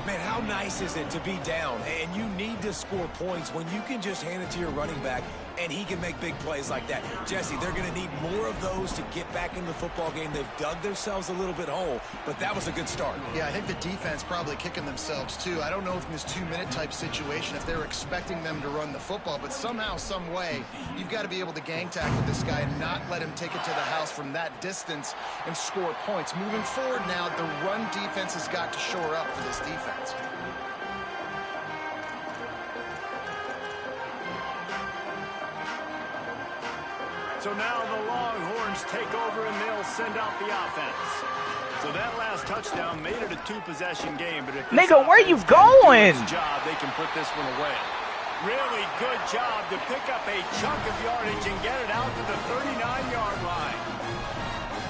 Man, how nice is it to be down and you need to score points when you can just hand it to your running back and he can make big plays like that? Jesse, they're going to need more of those to get back in the football game. They've dug themselves a little bit whole, but that was a good start. Yeah, I think the defense probably kicking themselves too. I don't know if in this 2-minute type situation if they're expecting them to run the football, but somehow, some way, you've got to be able to gang tackle this guy and not let him take it to the house from that distance and score points. Moving forward now, the run defense has got to shore up for this defense. So now the Longhorns take over and they'll send out the offense. So that last touchdown made it a 2-possession game, but if Nigga, where you going? Job, they can put this one away. Really good job to pick up a chunk of yardage and get it out to the 39-yard line.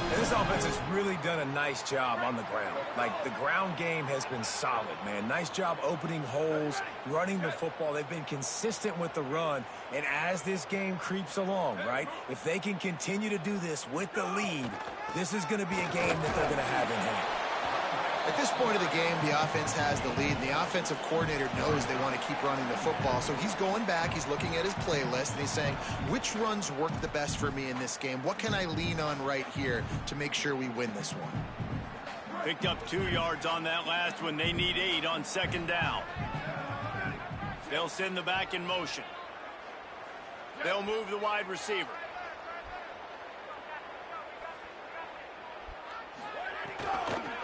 And this offense has really done a nice job on the ground. Like, the ground game has been solid, man. Nice job opening holes, running the football. They've been consistent with the run. And as this game creeps along, right, if they can continue to do this with the lead, this is going to be a game that they're going to have in hand. At this point of the game, the offense has the lead, and the offensive coordinator knows they want to keep running the football. So he's going back, he's looking at his playlist, and he's saying, which runs work the best for me in this game? What can I lean on right here to make sure we win this one? Picked up 2 yards on that last one. They need 8 on 2nd down. They'll send the back in motion. They'll move the wide receiver.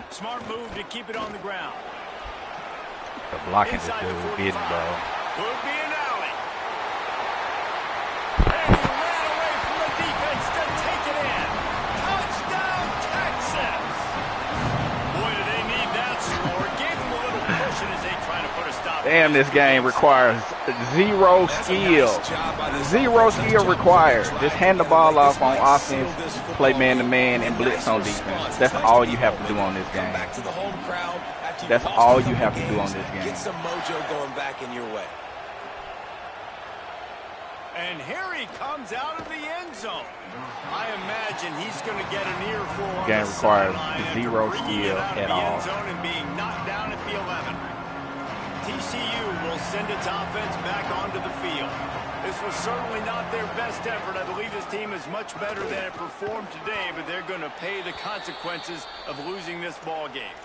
Smart move to keep it on the ground. The blocking this Inside the dude 45. getting, bro. Could be an alley. And he ran away from the defense to take it in. Touchdown, Texas. Boy, do they need that score. Gave them a little cushion as they try to put a stop. Damn, this game requires zero skill. Zero skill required. Just hand the ball off on offense, play man-to-man, and blitz on defense. That's all you have to do on this game. That's all you have to do on this game. Get some mojo going back in your way. And here he comes out of the end zone. I imagine he's going to get an earful on Game the requires sideline after zero bringing it skill out of at the all. end zone and being knocked down at the 11. TCU will send its offense back onto the field. This was certainly not their best effort. I believe this team is much better than it performed today, but they're going to pay the consequences of losing this ball game.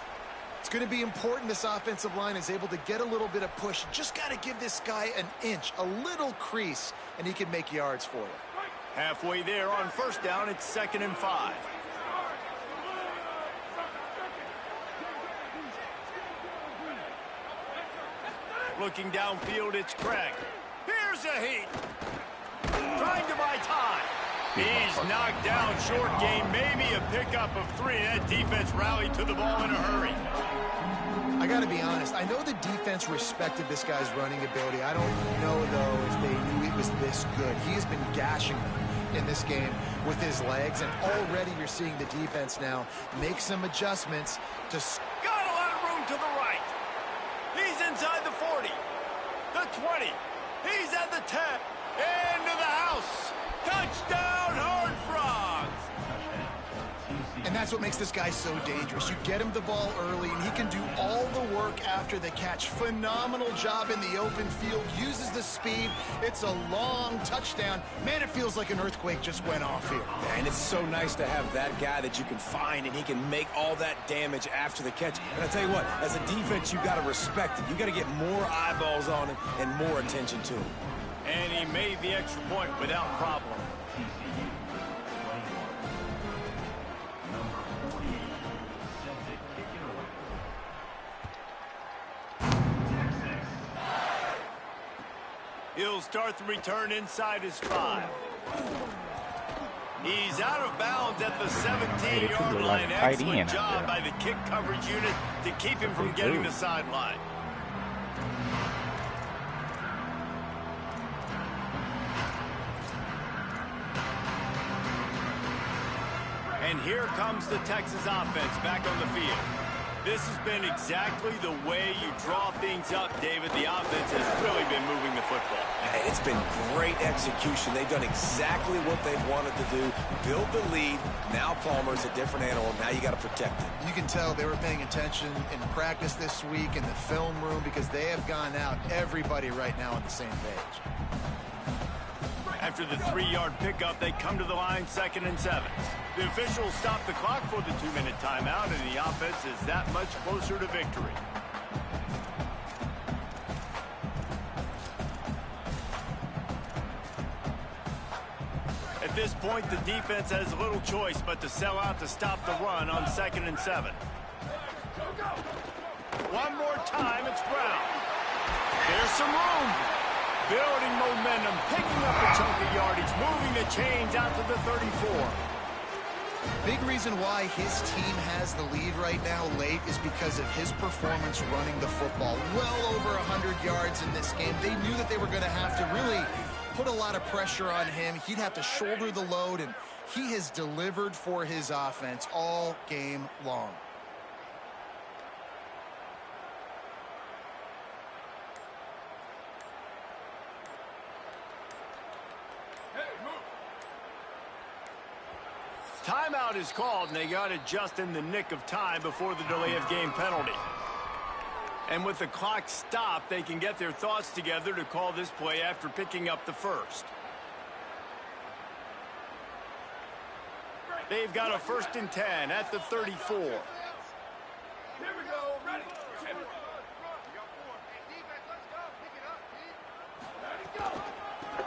It's going to be important this offensive line is able to get a little bit of push. Just got to give this guy an inch, a little crease, and he can make yards for you. Halfway there on first down, it's 2nd and 5. Looking downfield, it's Craig. Here's a heat. Trying to buy time. He's knocked down short gain, maybe a pickup of 3. That defense rallied to the ball in a hurry. I got to be honest. I know the defense respected this guy's running ability. I don't know, though, if they knew he was this good. He has been gashing them in this game with his legs, and already you're seeing the defense now make some adjustments to... Got a lot of room to the right. He's inside the 40, the 20. He's at the 10. Into the house. Touchdown, Horned Frogs. And that's what makes this guy so dangerous. You get him the ball early, and he can do all the work after the catch. Phenomenal job in the open field. Uses the speed. It's a long touchdown. Man, it feels like an earthquake just went off here. And it's so nice to have that guy that you can find, and he can make all that damage after the catch. And I tell you what, as a defense, you got to respect it. You got to get more eyeballs on him and more attention to him. And he made the extra point without problem. He'll start the return inside his 5. He's out of bounds at the 17-yard line. Excellent job by the kick coverage unit to keep him from getting the sideline. And here comes the Texas offense back on the field. This has been exactly the way you draw things up, David. The offense has really been moving the football. It's been great execution. They've done exactly what they've wanted to do. Build the lead. Now Palmer's a different animal. Now you got to protect it. You can tell they were paying attention in practice this week in the film room because they have gone out, everybody right now on the same page. After the 3-yard pickup, they come to the line 2nd and 7. The officials stop the clock for the 2-minute timeout, and the offense is that much closer to victory. At this point, the defense has little choice but to sell out to stop the run on 2nd and 7. One more time, it's Brown. There's some room. Building momentum, picking up a chunk of yardage, moving the chains out to the 34. Big reason why his team has the lead right now late is because of his performance running the football. Well over 100 yards in this game. They knew that they were going to have to really put a lot of pressure on him. He'd have to shoulder the load, and he has delivered for his offense all game long. Timeout is called, and they got it just in the nick of time before the delay of game penalty. And with the clock stopped, they can get their thoughts together to call this play after picking up the first. They've got a 1st and 10 at the 34. Here we go. Ready.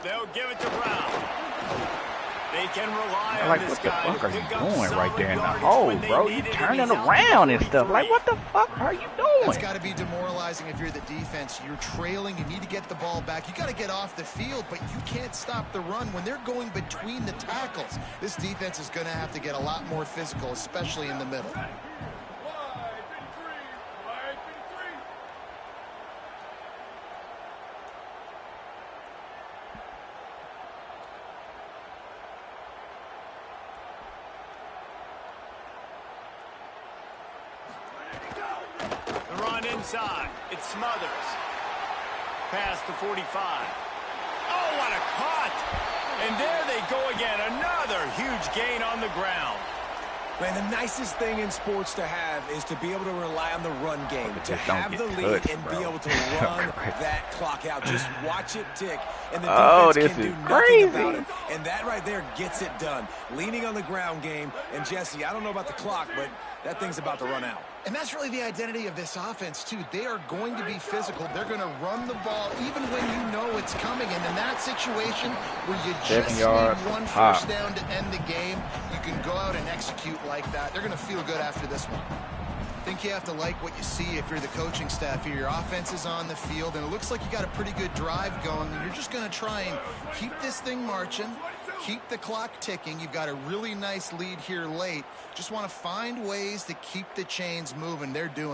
They'll give it to Brown. They can rely on Like, this what the guy fuck to are you pick up doing right solid there in the yardage hole, when they bro? need You it, and turning he's out around and for stuff. Like, 43. what the fuck are you That's doing? got to be demoralizing if you're the defense. You're trailing. You need to get the ball back. You got to get off the field, but you can't stop the run when they're going between the tackles. This defense is going to have to get a lot more physical, especially in the middle. The run inside. It's Smothers. Past the 45. Oh, what a cut! And there they go again. Another huge gain on the ground. Man, the nicest thing in sports to have is to be able to rely on the run game, to have the lead and be able to run that clock out. Just watch it tick, and the defense can do nothing about it. And that right there gets it done. Leaning on the ground game, and Jesse, I don't know about the clock, but that thing's about to run out. And that's really the identity of this offense, too. They are going to be physical. They're going to run the ball even when you know it's coming. And in that situation where you just need one first down to end the game, you can go out and execute like that. They're going to feel good after this one. I think you have to like what you see if you're the coaching staff here. Your offense is on the field, and it looks like you got a pretty good drive going. And you're just going to try and keep this thing marching, keep the clock ticking. You've got a really nice lead here late. Just want to find ways to keep the chains moving. They're doing it.